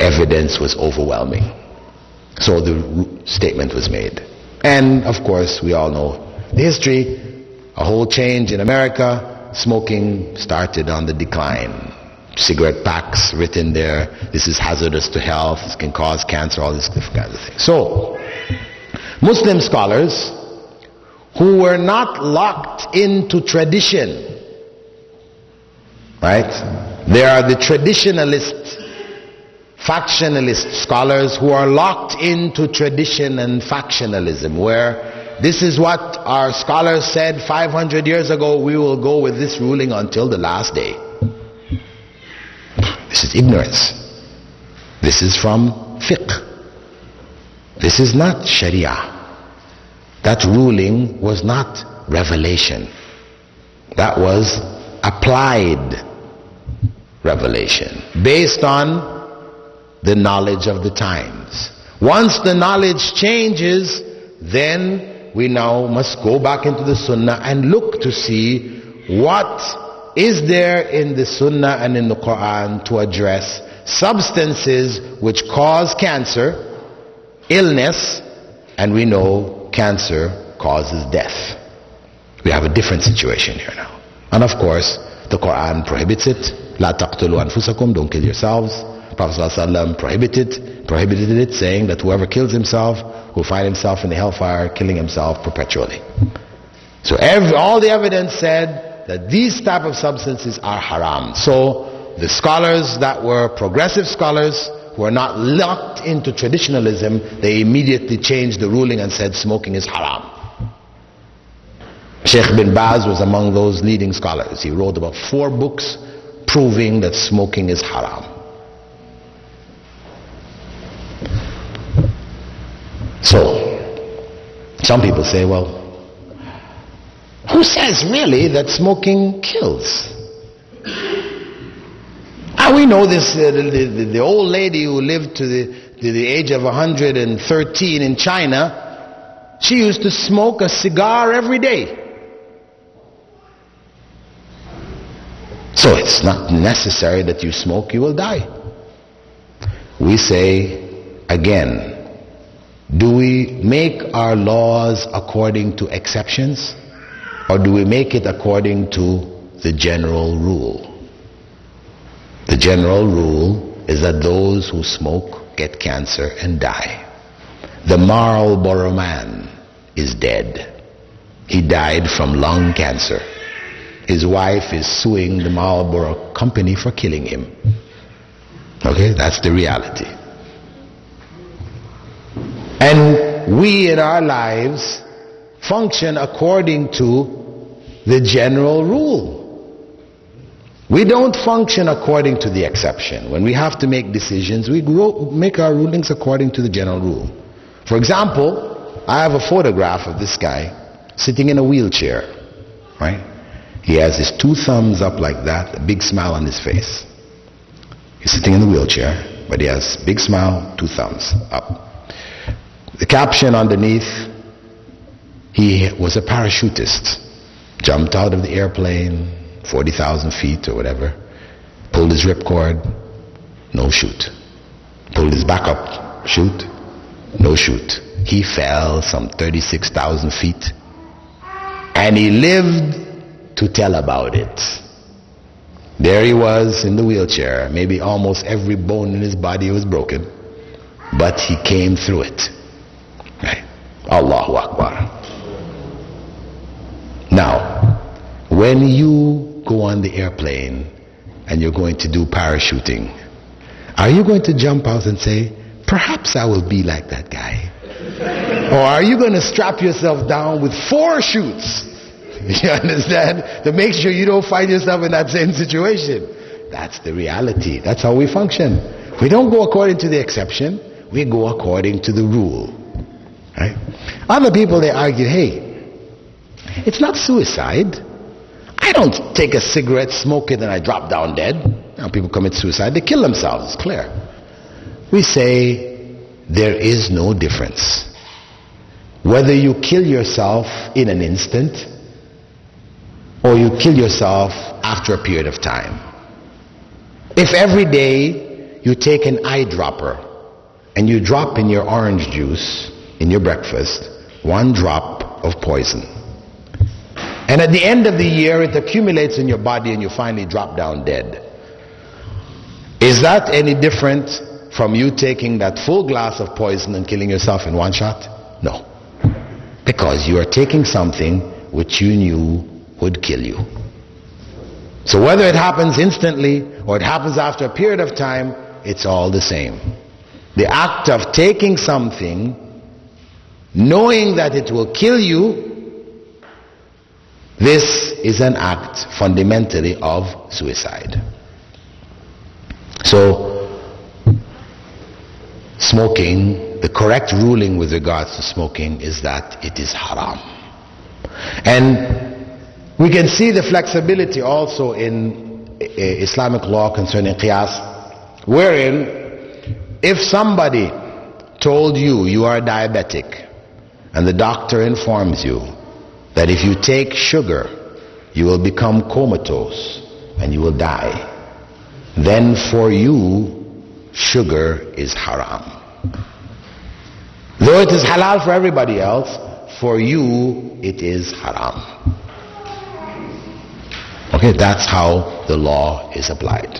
evidence was overwhelming. So the statement was made. And of course, we all know the history, a whole change in America. Smoking started on the decline. Cigarette packs written there, this is hazardous to health, this can cause cancer, all these different kinds of things. So, Muslim scholars who were not locked into tradition, right? There are the traditionalist, factionalist scholars who are locked into tradition and factionalism, where this is what our scholars said 500 years ago, we will go with this ruling until the last day. This is ignorance. This is from fiqh. This is not sharia. That ruling was not revelation. That was applied revelation based on the knowledge of the times. Once the knowledge changes, then we now must go back into the Sunnah and look to see what is there in the Sunnah and in the Quran to address substances which cause cancer, illness, and we know cancer causes death. We have a different situation here now. And of course, the Quran prohibits it. La taqtulu anfusakum, don't kill yourselves. Prophet ﷺ prohibited it, saying that whoever kills himself will find himself in the hellfire, killing himself perpetually. So all the evidence said that these type of substances are haram. So the scholars that were progressive scholars, who are not locked into traditionalism, they immediately changed the ruling and said smoking is haram. Sheikh bin Baz was among those leading scholars. He wrote about 4 books proving that smoking is haram. So, some people say, well, who says really that smoking kills? And we know this, the old lady who lived to the age of 113 in China, she used to smoke a cigar every day. So it's not necessary that you smoke, you will die. We say, again, do we make our laws according to exceptions, or do we make it according to the general rule? The general rule is that those who smoke get cancer and die. The Marlboro man is dead. He died from lung cancer. His wife is suing the Marlboro company for killing him. Okay, that's the reality. And we in our lives function according to the general rule. We don't function according to the exception. When we have to make decisions, we make our rulings according to the general rule. For example, I have a photograph of this guy sitting in a wheelchair, right? He has his 2 thumbs up like that, a big smile on his face. He's sitting in the wheelchair, but he has big smile, 2 thumbs up. The caption underneath, he was a parachutist, jumped out of the airplane, 40,000 feet or whatever, pulled his ripcord, no shoot. Pulled his backup, shoot, no shoot. He fell some 36,000 feet, and he lived to tell about it. There he was in the wheelchair, maybe almost every bone in his body was broken, but he came through it. Right? Allahu Akbar. Now, when you go on the airplane and you're going to do parachuting, are you going to jump out and say, perhaps I will be like that guy? Or are you going to strap yourself down with 4 chutes? You understand? To make sure you don't find yourself in that same situation. That's the reality. That's how we function. We don't go according to the exception. We go according to the rule. Right? Other people, they argue, hey, it's not suicide. I don't take a cigarette, smoke it, and I drop down dead. Now people commit suicide, they kill themselves, it's clear. We say there is no difference. Whether you kill yourself in an instant or you kill yourself after a period of time. If every day you take an eyedropper and you drop in your orange juice in your breakfast 1 drop of poison. And at the end of the year, it accumulates in your body and you finally drop down dead. Is that any different from you taking that full glass of poison and killing yourself in 1 shot? No. Because you are taking something which you knew would kill you. So whether it happens instantly or it happens after a period of time, it's all the same. The act of taking something, knowing that it will kill you, this is an act fundamentally of suicide. So, smoking, the correct ruling with regards to smoking is that it is haram. And we can see the flexibility also in Islamic law concerning qiyas, wherein if somebody told you you are diabetic and the doctor informs you that if you take sugar you will become comatose and you will die, then for you sugar is haram. Though it is halal for everybody else, for you it is haram. Okay, that's how the law is applied.